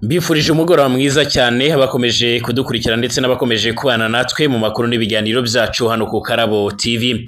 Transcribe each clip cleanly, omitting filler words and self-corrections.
Mbifurije umugoroba mwiza cyane abakomeje kudukurikira ndetse n'abakomeje kubana natwe mu makuru n'ibiganiro byacu hano ku Karabo TV.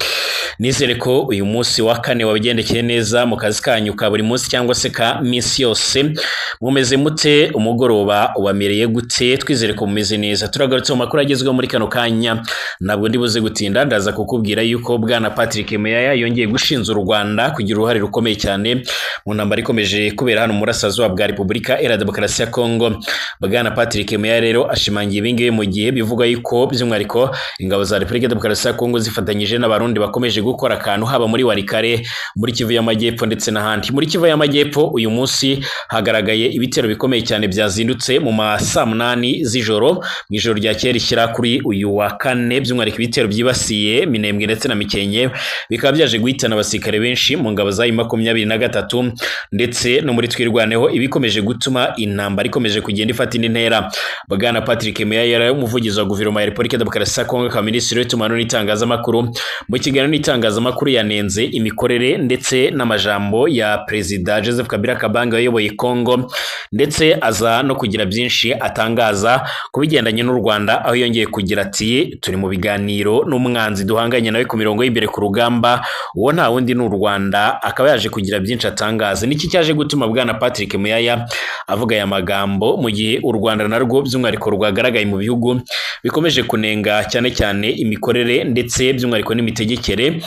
Nizere ko uyu munsi wa kane wabigendekeye neza mu kazi kanyu ka buri munsi cyangwa se ka minsi yose. Mumeze mute, umugoroba ubamereye gute? Twizere ko mumeze neza. Turagarutse mu makuru agezweho muri kano kanya. Ntabwo ndibuze gutinda, ndaza kukubwira yuko bwana Patrick Muyaya yongeye gushinja u Rwanda kugira uruhare rukomeye cyane mu ntambara ikomeje kubera hano mu burasirazuba bwa Repubulika Iharanira Demokarasi ya Kongo. Bwana Patrick Muyaya rero ashimangiye ibingibi mu gihe bivuga yuko by'umwihariko ingabo za Repubulika ya Demokarasi ya Kongo zifatanyije n'abarundi bakomeje gukora akantu haba muri Warikare, muri Kivu y'Amajyepfo ndetse n'ahandi. Muri Kivu y'Amajyepfo uyu munsi hagaragaye ibitero bikomeye cyane byazindutse mu ma saa 8 z'ijoro mu ijoro rya kera rishyira kuri uyu wa kane, by'umwihariko ibitero byibasiye Minembwe ndetse na Mikenke bikaba byaje guhitana abasirikare benshi mu ngabo za M23 ndetse no muri Twirwaneho, ibikomeje gutuma intambara ikomeje kugenda ifata indi ntera. Bwana Patrick Muyaya yari umuvugizi wa guverinoma ya Repubulika ya Demokarasi ya Kongo ka Minisitiri w'itumanaho n'itangazamakuru. Mu kiganiro n'itangazamakuru yanenze imikorere ndetse n'amajambo ya Perezida Joseph Kabila Kabange wayoboye Kongo, ndetse aza no kugira byinshi atangaza ku bigendanye n'u Rwanda, aho yongeye kugira ati turi mu biganiro n'umwanzi duhanganye nawe ku mirongo y'imbere ku rugamba, uwo nta wundi n'u Rwanda. Akaba yaje kugira byinshi atangaza. Niki cyaje gutuma bwana Patrick Muyaya avuga aya magambo mu gihe u Rwanda narwo by'umwihariko rwagaragaye mu bihugu bikomeje kunenga cyane cyane imikorere ndetse by'umwihariko n'imitegekere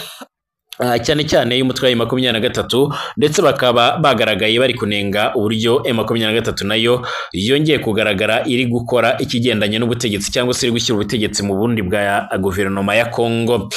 cyane cyane y'umutwe wa M23, ndetse bakaba bagaragaye bari kunenga uburyo M23 nayo yongeye kugaragara iri gukora ikigendanye n'ubutegetsi cyangwa se iri gushyira ubutegetsi mu bundi bwa guverinoma ya Kongo.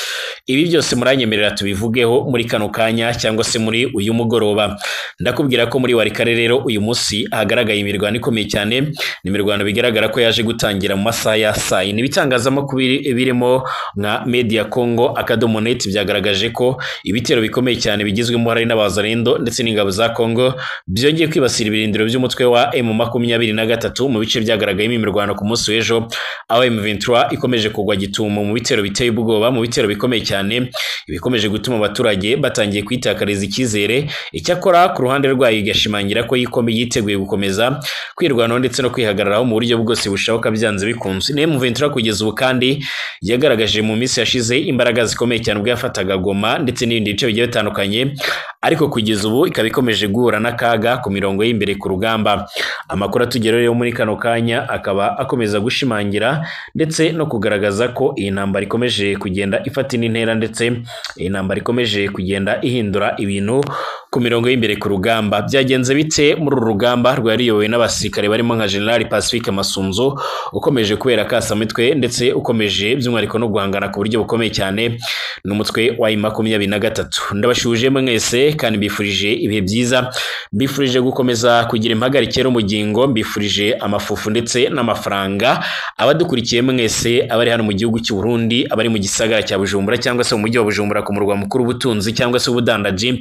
Ibi byose muranyemerera tubivugeho muri kano kanya cyangwa se muri uyu mugoroba. Ndakubwira ko muri Warikare rero uyu munsi hagaragaye imirwano ikomeye cyane. Ni imirwano bigaragara ko yaje gutangira mu masaha ya saa 4. Ibitangazamakuru birimo nka Media Congo Akadomonet byagaragaje ko ibitero bikomeye cyane bigizwemo hari n'abazarendo ndetse n'ingabo za Kongo byongeye kwibasira ibirindiro by'umutwe wa M23 mu bice byagaragayemo imirwano ku munsi w'ejo, aho M23 ikomeje kugwa gitumo mu bitero biteye ubwoba, mu bitero bikomeye cyane ibikomeje gutuma abaturage batangiye kwitakariza icyizere. Icyakora ku ruhande rwayo igashimangira ko yiteguye gukomeza kwirwanaho ndetse no kwihagararaho mu buryo bwose bushoboka byanze bikunze. M23 kugeza ubu kandi yagaragaje mu minsi yashize imbaraga zikomeye cyane ubwo yafataga Goma ndetse n'ibindi bice bigiye bitandukanye, ariko kugeza ubu ikaba ikomeje guhura n'akaga ku mirongo y'imbere ku rugamba. Amakuru atugeraho rero muri kano kanya akaba akomeza gushimangira ndetse no kugaragaza ko iyi ntambara ikomeje kugenda ifata indi ntera, ndetse iyi ntambara ikomeje kugenda ihindura ibintu ku mirongo y'imbere ku rugamba. Byagenze bite muri uru rugamba rwariyobowe n'abasirikare barimo nka General Pacifique Masunzu ukomeje kubera kasamitwe ndetse ukomeje by'umwihariko no guhangana ku buryo bukomeye cyane n'umutwe wa M23. Ndabashuje mwese kandi mbifurije ibihe byiza, mbifurije gukomeza kugira impagarike y'umugingo, mbifurije amafufu ndetse n'amafaranga. Abadukurikiye mwese abari hano mu gihugu cy'u Burundi, abari mu gisagara cya Bujumbura cyangwa se mu mujyi wa Bujumbura ku murwa mukuru w'ubutunzi cyangwa se ubudandaji,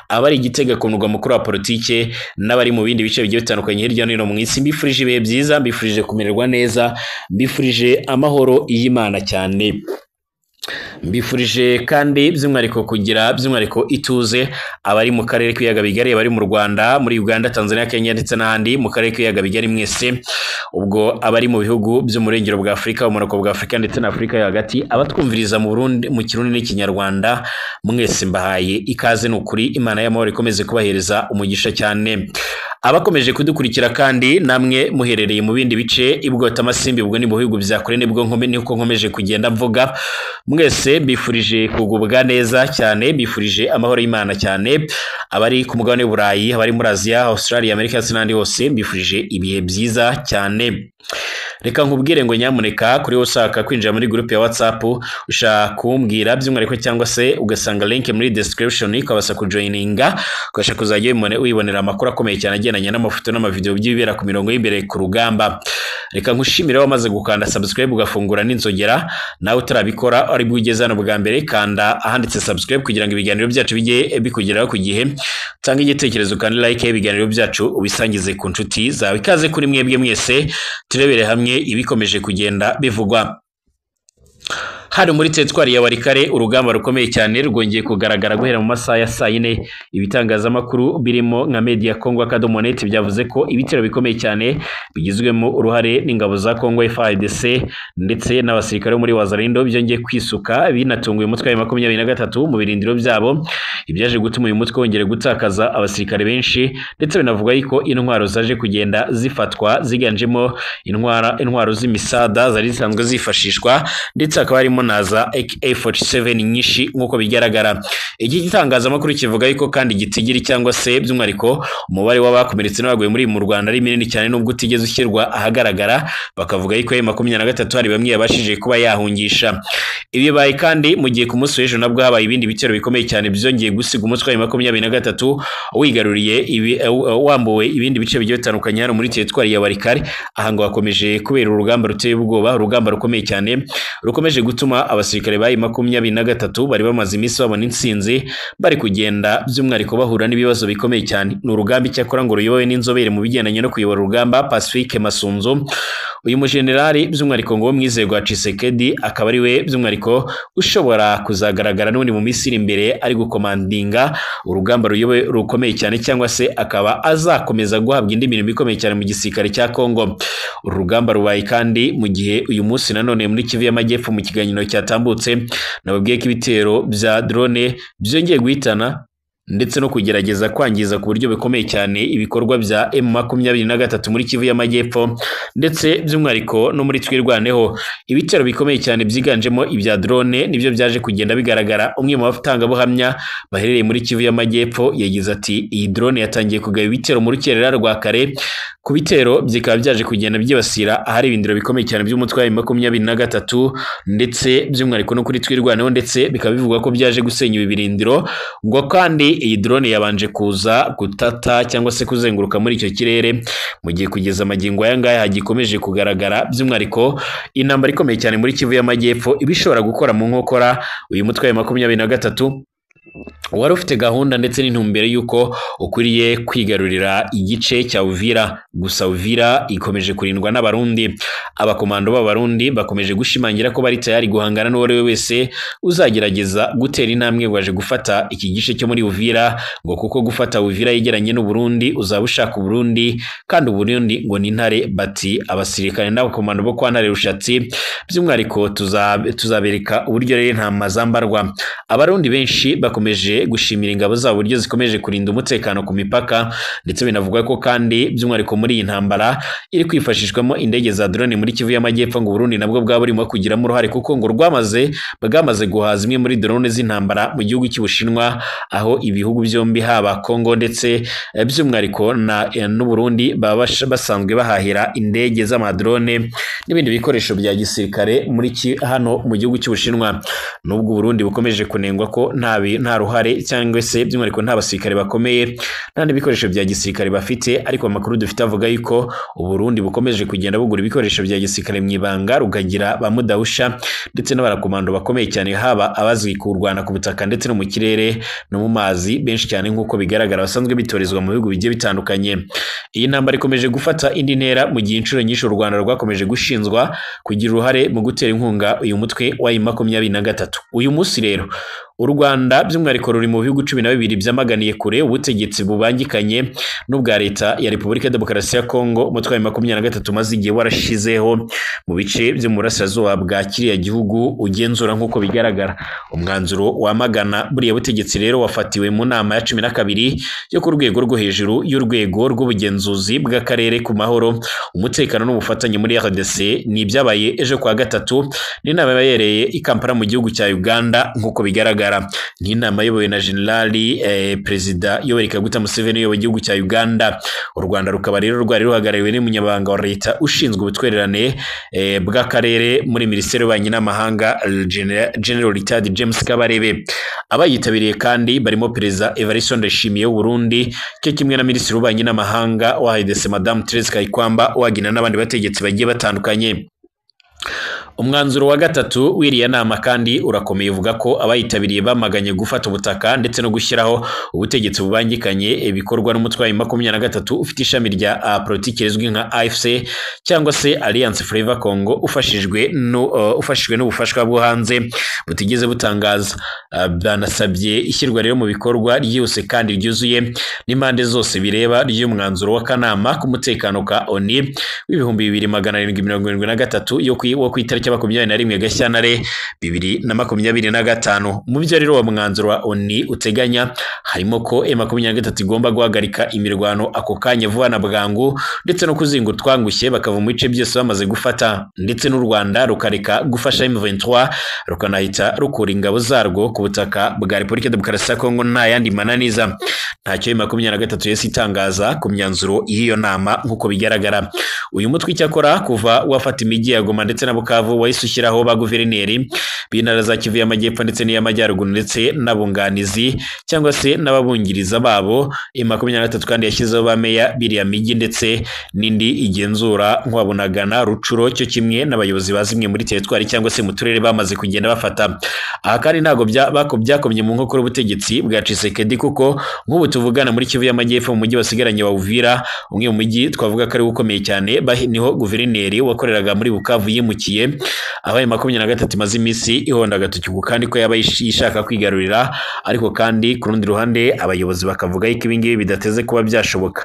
abari Gitega ku murwa mukuru wa politike, n'abari mu bindi bice bigiye bitandukanye hirya no hino mu isi, mbifurije ibihe byiza, mbifurije kumererwa neza, mbifurije amahoro y'Imana cyane. Mbifurije kandi by'umwihariko kugira by'umwihariko ituze abari mu karere k'ibiyaga bigari, abari mu Rwanda, muri Uganda, Tanzania, Kenya ndetse n'ahandi mu karere k'ibiyaga bigari mwese, ubwo abari mu bihugu by'umurengero bwa Afurika, umunako bwa Afurika ndetse na Afurika yo hagati, abatwumviriza mu Burundi mu Kirundi n'Ikinyarwanda, mwese mbahaye ikaze. N'ukuri Imana y'amahoro ikomeze kubahereza umugisha cyane. Abakomeje kudukurikira kandi namwe muherereye mu bindi bice ibwota amasimbi, ubwo ni mu bihugu bya kure nibwo niko nkomeje kugenda mvuga, mwese mbifurije kugubwa neza cyane, mbifurije amahoro y'Imana cyane. Abari ku mugabane w'Uburayi, abari muri Aziya, Australia, Amerika ndetse n'andi hose, mbifurije ibihe byiza cyane. Reka nkubwire ngo nyamuneka kuri usaka kwinjira muri group ya WhatsApp ushaka kumbwira by'umwihariko cyangwa se ugasanga link muri description ukabasha kujoininga, ukabasha kuzajya wibonera amakuru akomeye cyane agendanye n'amafoto n'amavideo by'ibibera ku mirongo y'imbere ku rugamba. Reka nkushimire wamaze gukanda subscribe ugafungura n'inzogera, nawe utarabikora ari bwugeze hano bwa mbere kanda ahanditse subscribe kugira ngo ibiganiro byacu bijye bikugeraho ku gihe. Tanga igitekerezo kandi like ibiganiro byacu ubisangize ku nshuti zawe. Ikaze kuri mwebwe mwese turebere hamwe ibikomeje kugenda bivugwa. Hari muri teritwari ya Warikare urugamba rukomeye cyane rwongeye kugaragara guhera mu masaha ya saa yine. Ibitangazamakuru birimo nka Media Congo Akadomonet byavuze ko ibitero bikomeye cyane bigizwemo uruhare n'ingabo za Congo FARDC ndetse n'abasirikare muri Wazalendo byongeye kwisuka binatunguye umutwe wa 23 mu birindiro byabo, ibyaje gutuma uyu mutwe wongera gutakaza abasirikare benshi, ndetse binavuga yuko intwaro zaje kugenda zifatwa ziganjemo intwaro z'imisada zari zisanzwe zifashishwa, ndetse akaba harimo naza AK47 nyinshi nk'uko bigaragara. Iki gitangazamakuru kivuga yuko kandi gitigiri cyangwa se by'umwariko umubare w'abakomeretse n'abaguye muri mu Rwanda ari minini cyane nubwo utigeze ushyirwa ahagaragara, bakavuga yuko 23 hari bamwe yabashije kuba yahungisha. Ibi baye kandi mu gihe ku munsi w'ejo nabwo habaye ibindi bitero bikomeye cyane byongeye gusiga umutwe wa 23 wigaruriye wambuwe ibindi bice bigiye bitandukanye hano muri teritwari ya Warikare. Aha ngo hakomeje kubera urugamba ruteye ubwoba, urugamba rukomeye cyane rukomeje gutuma abasirikare bayi 23 bari bamaze iminsi babona intsinzi, bari kugenda by'umwariko bahura n'ibibazo bikomeye cyane. Ni urugamba icyakora ngo ruyobowe n'inzobere mu bigendanye no kuyobora urugamba Pacifique Masunzu. Uyu mujenerali by'umwariko ngo mwizego wa Tshisekedi akaba ari we by'umwariko ushobora kuzagaragara n'undi mu minsi iri imbere ari gukomandinga urugamba ruyobowe rukomeye cyane, cyangwa se akaba azakomeza guhabwa indi mirimo ikomeye cyane mu gisirikare cya Kongo. Urugamba rubaye kandi mu gihe uyu munsi nanone muri Kivu y'Amajyepfo mu kiganiro cyatambutse nababwiye ko ibitero bya drone byongeye guhitana ndetse no kugerageza kwangiza ku buryo bikomeye cyane ibikorwa bya M23 muri Kivu y'Amajyepfo, ndetse by'umwariko no muri Twirwaneho. Ibitero bikomeye cyane byiganjemo ibya drone nibyo byaje kugenda bigaragara. Umwe mu batangabuhamya baherereye muri Kivu y'Amajyepfo yagize ati iyi drone yatangiye kugaba ibitero mu rukerera rwa kare, ku bitero byikaba byaje kugenda byibasira ahari ibindiro bikomeye cyane by'umutwe wa 23 ndetse by'umwariko no kuri Twirwaneho, ndetse bikaba bivugwa ko byaje gusenya ibirindiro. Ngo kandi iyi drone yabanje kuza gutata cyangwa se kuzenguruka muri icyo kirere, mu gihe kugeza amagingo aya ngaya hagikomeje kugaragara by'umwariko intambara ikomeye cyane muri Kivu y'Amajyepfo ibishobora gukora mu nkokora uyu mutwe wa 23 wari ufite gahunda ndetse n'intumbero yuko ukuriye kwigarurira igice cya Uvira. Gusa Uvira ikomeje kurindwa n'abarundi. Abakomando b'abarundi bakomeje gushimangira ko bari tayari guhangana n'uwo ari we wese uzagerageza gutera intambwe waje gufata iki gice cyo muri Uvira, ngo kuko gufata Uvira yegeranye n'u Burundi uzaba ushaka Burundi, kandi Burundi ngo ni intare. Bati abasirikare n'abakomando bo kwa Ntare Rushatsi by'umwariko tuzabereka uburyo rero nta mazambarwa. Abarundi benshi bakomeje gushimira ingabo zabo uburyo zikomeje kurinda umutekano ku mipaka, ndetse binavuga ko kandi by'umwariko muri iyi ntambara iri kwifashishwamo indege za drone muri Kivu y'Amajyepfo ngo Burundi nabwo bwa burimo kugiramo uruhare, kuko ngo bwamaze guhaza imwe muri drone z'intambara mu gihugu cy'Ubushinwa, aho ibihugu byombi haba Kongo ndetse by'umwariko n'u Burundi baba basanzwe bahahira indege z'amadrone n'ibindi bikoresho bya gisirikare muri hano mu gihugu cy'Ubushinwa. Nubwo Burundi bukomeje kunengwa ko nta ruhare cyangwa se by'umwariko nta basirikare bakomeye nta n'ibikoresho bya gisirikare bafite, ariko amakuru dufite avuga yuko Burundi bukomeje kugenda bugura ibikoresho bya gisirikare mu ibanga, rukagira ba mudahusha ndetse n'abarakomando bakomeye cyane, haba abazi kurwana ku butaka ndetse no mu kirere no mu mazi benshi cyane nk'uko bigaragara basanzwe bitorezwa mu bihugu bigiye bitandukanye. Iyi ntambara ikomeje gufata indi ntera mu gihe inshuro nyinshi u Rwanda rwakomeje gushinzwa kugira uruhare mu gutera inkunga uyu mutwe wa 23. Uyu munsi rero u Rwanda by'umwariko ruri mu bihugu 12 byamaganiye kure ubutegetsi bubangikanye n'ubwa leta ya Repubulika ya Demokarasi ya Kongo umutwe wa 23 maze igihe warashizeho mu bice byo mu burasirazuba bwa kiriya gihugu ugenzura nk'uko bigaragara. Umwanzuro wamagana buriya butegetsi rero wafatiwe mu nama ya 12 yo ku rwego rwo hejuru y'urwego rw'ubugenzuzi bw'akarere ku mahoro, umutekano n'ubufatanye muri RDC. Ni byabaye ejo kwa gatatu, ni inama yabereye i Kampala mu gihugu cya Uganda nk'uko bigaragara. Ni inama yobowe na Generali Perezida Yoweri Kaguta Museveni uyoboye igihugu cya Uganda. U Rwanda rukaba rero rwari ruhagarariwe n'umunyabanga wa leta ushinzwe ubutwererane bw'akarere muri Minisiteri y'Ububanyi n'Amahanga General Richard James Kabarebe. Abayitabiriye kandi barimo Perezida Evariste Ndayishimiye w'u Burundi, cyo kimwe na Minisitiri w'Ububanyi n'Amahanga wa RDC Madame Thérèse Kayikwamba, wagina n'abandi bategetsi bagiye batandukanye. Umwanzuro wa gatatu w'iriya nama kandi urakomeye, uvuga ko abayitabiriye bamaganye gufata ubutaka ndetse no gushyiraho ubutegetsi bubangikanye bikorwa n'umutwe wa 23 ufite ishami rya politiki rizwi nka AFC cyangwa se Alliance Fleuve Congo ufashijwe n'ubufashwa bwo hanze butigeze butangaza. Banasabye ishyirwa rero mu bikorwa ryose kandi ryuzuye n'impande zose bireba ry'umwanzuro w'akanama k'umutekano ka ONU w'ibihumbi 2773 wo ku itariki 21 Gashyantare 2025. Mu byo rero wa mwanzuro wa ONU uteganya harimo ko M23 igomba guhagarika imirwano ako kanya vuba na bwangu ndetse no kuzinga utwangushye bakava mu bice byose bamaze gufata, ndetse n'u Rwanda rukareka gufasha M23 rukanahita rukura ingabo zarwo ku butaka bwa Repubulika Demokarasi ya Kongo nta yandi mananiza. Ntacyo M23 yesi itangaza ku myanzuro y'iyo nama nk'uko bigaragara. Uyu mutwe icyakora kuva wafata imijyi ya Goma ndetse na Bukavu wahise ushyiraho ba guverineri b'intara za Kivu y'Amajyepfo ndetse n'iy'Amajyaruguru ndetse n'abunganizi cyangwa se n'ababungiriza babo. M23 kandi yashyizeho ba meya biriya mijyi ndetse n'indi igenzura nk'Abunagana, Rucuro cyo kimwe n'abayobozi bazimwe muri teritwari cyangwa se mu turere bamaze kugenda bafata. Aha kandi ntago byakomye mu nkokora ubutegetsi bwa Tshisekedi, kuko nk'ubu tuvugana muri Kivu y'Amajyepfo mu mujyi wasigaranye wa Uvira, umwe mu mujyi twavuga ko ari ukomeye cyane, niho guverineri wakoreraga muri Bukavu yimukiye, abaye 23 maze iminsi ihonda agatoki kandi ko yaba yishaka kwigarurira, ariko kandi ku rundi ruhande abayobozi bakavuga ko ibingibi bidateze kuba byashoboka.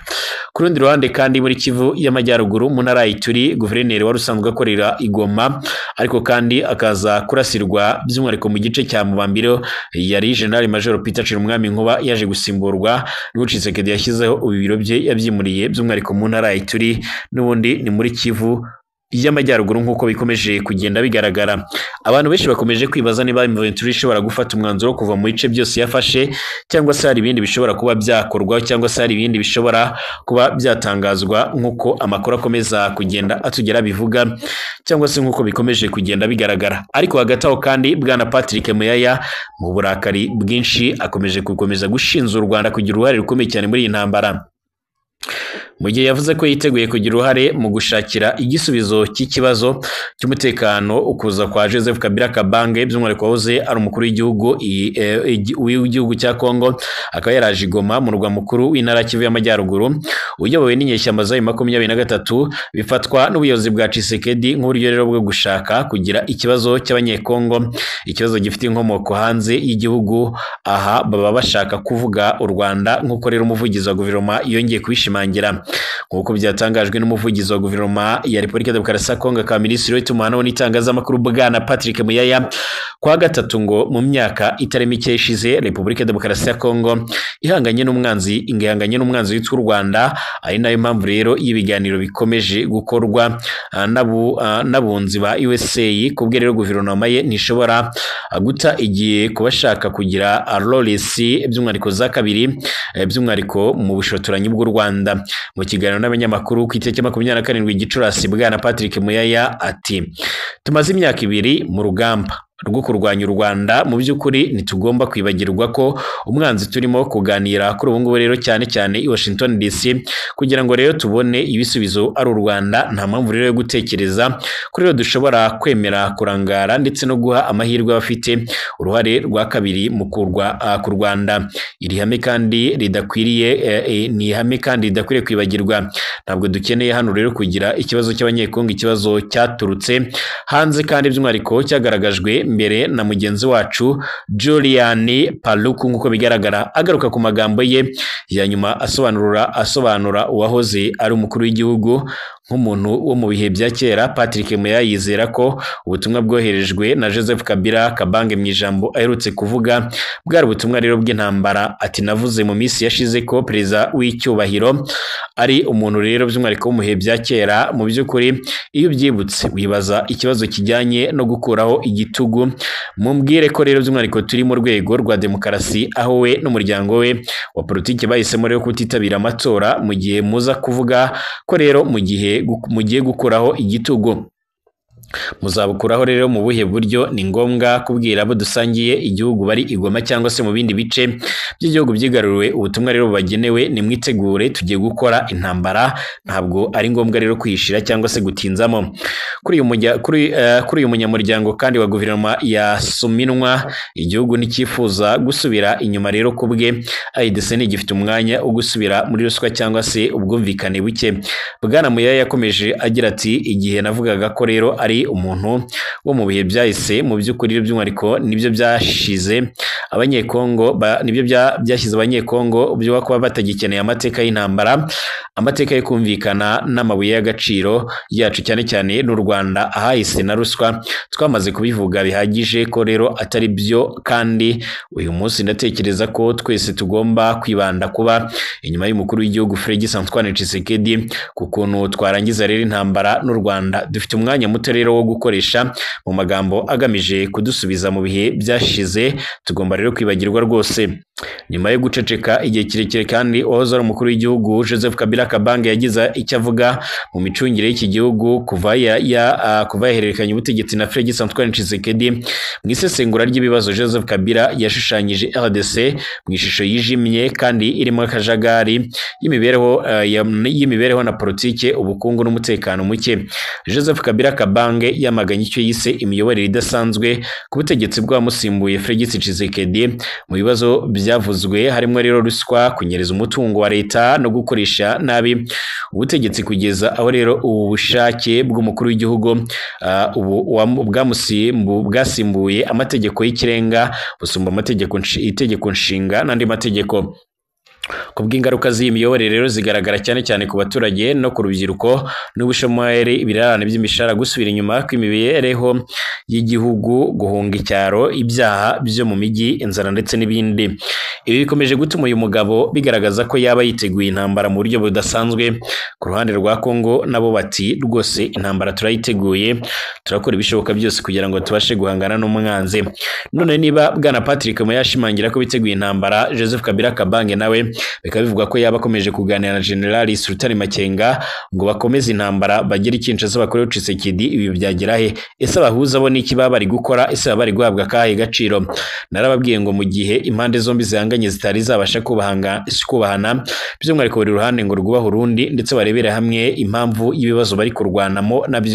Ku rundi ruhande kandi muri Kivu y'Amajyaruguru mu ntara y'Ituri, guverineri wari usanzwe akorera Igoma ariko kandi akaza kurasirwa by'umwihariko mu gice cya Mubambiro yari General Major Peter Chirumwami Nkuba yaje gusimburwa n'Ubucisekedi yashyizeho ibiro bye yabyimuriye by'umwihariko mu ntara y'Ituri, n'ubundi ni muri Kivu y'Amajyaruguru nk'uko bikomeje kugenda bigaragara. Abantu benshi bakomeje kwibaza niba M23 ishobora gufata umwanzuro kuva mu bice byose yafashe, cyangwa se hari ibindi bishobora kuba byakorwa, cyangwa se hari ibindi bishobora kuba byatangazwa nk'uko amakuru akomeza kugenda atugera bivuga, cyangwa se nk'uko bikomeje kugenda bigaragara. Ariko hagati aho kandi Bwana Patrick Muyaya mu burakari bwinshi akomeje gushinja u Rwanda kugira uruhare rukomeye cyane muri iyi ntambara, mu gihe yavuze ko yiteguye kugira uruhare mu gushakira igisubizo cy'ikibazo cy'umutekano ukuza kwa Joseph Kabila Kabange, by'umwihariko wahoze ari umukuru w'igihugu cya Kongo, akaba yaraje i Goma mu murwa mukuru w'intara Kivu y'Amajyaruguru uyobowe n'inyeshyamba za 23 bifatwa n'ubuyobozi bwa Tshisekedi nk'uburyo rero bwo gushaka kugira ikibazo cy'abanyekongo, ikibazo gifite inkomoko hanze y'igihugu. Aha baba bashaka kuvuga u Rwanda, nk'uko rero umuvugizi wa guverinoma yongeye kubishimangira, nk'uko byatangajwe n'umuvugizi wa guverinoma ya Repubulika Demokarasi ya Kongo ka Minisitiri w'itumanaho n'itangazamakuru Bwana Patrick Muyaya kwa gatatu ngo mu myaka itari mike ishize Repubulika Demokarasi ya Kongo ihanganye n'umwanzi witwa u Rwanda, ari nayo mpamvu rero y'ibiganiro bikomeje gukorwa n'abunzi ba USA. Kubwe rero guverinoma ye ntishobora guta igiye kubashaka kugira Lawrence by'umwihariko za kabiri by'umwihariko mu bushotoranyi bw'u Rwanda. Mu kiganiro n'abanyamakuru ku itariki 27 Gicurasi, Bwana Patrick Muyaya ati tumaze imyaka 2 mu rugamba rwo kurwanya u Rwanda. Mu by'ukuri ntitugomba kwibagirwa ko umwanzi turimo kuganira kuri ubu ngubu rero cyane cyane i Washington DC kugira ngo rero tubone ibisubizo ari u Rwanda. Nta mpamvu rero yo gutekereza kuri rero dushobora kwemera kurangara ndetse no guha amahirwe abafite uruhare rwa kabiri mu ku Rwanda. Iri hame kandi ridakwiriye kwibagirwa. Ntabwo dukeneye hano rero kugira ikibazo cy'abanyekongo, ikibazo cyaturutse hanze kandi by'umwihariko cyagaragajwe mbere na mugenzi wacu Julian Paluku nk'uko bigaragara, agaruka ku magambo ye ya nyuma asobanura uwahoze ari umukuru w'igihugu nk'umuntu wo mu bihe bya kera. Patrick Muyaya yizera ko ubutumwa bwoherejwe na Joseph Kabila Kabange mu ijambo aherutse kuvuga bwari ubutumwa rero bw'intambara. Ati navuze mu minsi yashize ko perezida w'icyubahiro ari umuntu rero by'umwihariko mu bihe bya kera. Mu by'ukuri iyo ubyibutse wibaza ikibazo kijyanye no gukuraho igitugu. Mumbwire ko rero by'umwihariko turi mu rwego rwa demokarasi, aho we n'umuryango we wa politiki bahisemo rero kutitabira amatora, mu gihe muza kuvuga ko rero mugiye gukuraho igitugu. Muzabukuraho rero mu buhe buryo? Ni ngombwa kubwira abo dusangiye igihugu bari igoma cyangwa se mu bindi bice by'igihugu byigaruriwe ubutumwa rero bubagenewe. Nimwitegure tugiye gukora intambara, ntabwo ari ngombwa rero kwishira cyangwa se gutinzamo. kuri uyu munyamuryango kandi wa guverinoma ya Suminwa, igihugu ntikifuza gusubira inyuma rero kubwe AIDC ntigifite umwanya wo gusubira muri ruswa cyangwa se ubwumvikane buke. Bwana Muyaya yakomeje agira ati igihe navugaga ko rero ari umuntu wo mu bihe byahise, mu by'ukuri by'umwihariko nibyo byashize abanyekongo nibyo byashyize abanyekongo byo kuba batagikeneye amateka y'intambara, amateka yo kumvikana n'amabuye y'agaciro yacu cyane cyane n'u Rwanda ahahise na ruswa. Twamaze kubivuga bihagije ko rero atari byo, kandi uyu munsi ndatekereza ko twese tugomba kwibanda kuba inyuma y'umukuru w'igihugu Félix Antoine Tshisekedi ku kuntu twarangiza rero intambara n'u Rwanda. Dufite umwanya muto rero wo gukoresha mu magambo agamije kudusubiza mu bihe byashize, tugomba rero kwibagirwa rwose. Nyuma yo guceceka igihe kirekire kandi uwahoze ari umukuru w'igihugu Joseph Kabila Kabange yagize icyo avuga mu micungire y'iki gihugu kuva yahererekanya ubutegetsi na Félix Antoine Tshisekedi. Mu isesengura ry'ibibazo Joseph Kabila yashushanyije RDC mu ishusho yijimye kandi irimo akajagari y'imibereho na politike, ubukungu n'umutekano muke. Joseph Kabila Kabange yamaganye icyo yise imiyoborere idasanzwe ku butegetsi bw'abamusimbuye Félix Tshisekedi. Mu bibazo byavuzwe harimo rero ruswa, kunyereza umutungo wa leta no gukoresha nabi ubutegetsi, kugeza aho rero ubu bushake bw'umukuru w'igihugu bwasimbuye amategeko y'ikirenga, busumba itegeko nshinga n'andi mategeko. Kubw'ingaruka z'iyi miyoborere rero zigaragara cyane cyane ku baturage no ku rubyiruko n'ubushomeri, ibirarane by'imishahara, gusubira inyuma kw'imibereho y'igihugu, guhunga icyaro, ibyaha byo mu mijyi, inzara ndetse n'ibindi. Ibi bikomeje gutuma uyu mugabo bigaragaza ko yaba yiteguye intambara mu buryo budasanzwe. Ku ruhande rwa Kongo nabo bati rwose intambara turayiteguye, turakora ibishoboka byose kugira ngo tubashe guhangana n'umwanzi. None niba Bwana Patrick Moya yashimangira ko biteguye intambara, Joseph Kabila Kabange nawe bikaba bivuga ko yaba akomeje kuganira na General Sultan Makenga ngo bakomeze intambara bagere Kinshasa bakoreho Tshisekedi. Ibi byagera he? Ese abahuza bo niki baba bari gukora? Ese baba bari guhabwa akahe gaciro? Narababwiye ngo mu gihe impande zombi zihanganye zitari zabasha kubahana, by'umwihariko buri ruhande ngo rwubahe urundi ndetse barebere hamwe impamvu y'ibibazo bari kurwanamo nabyo.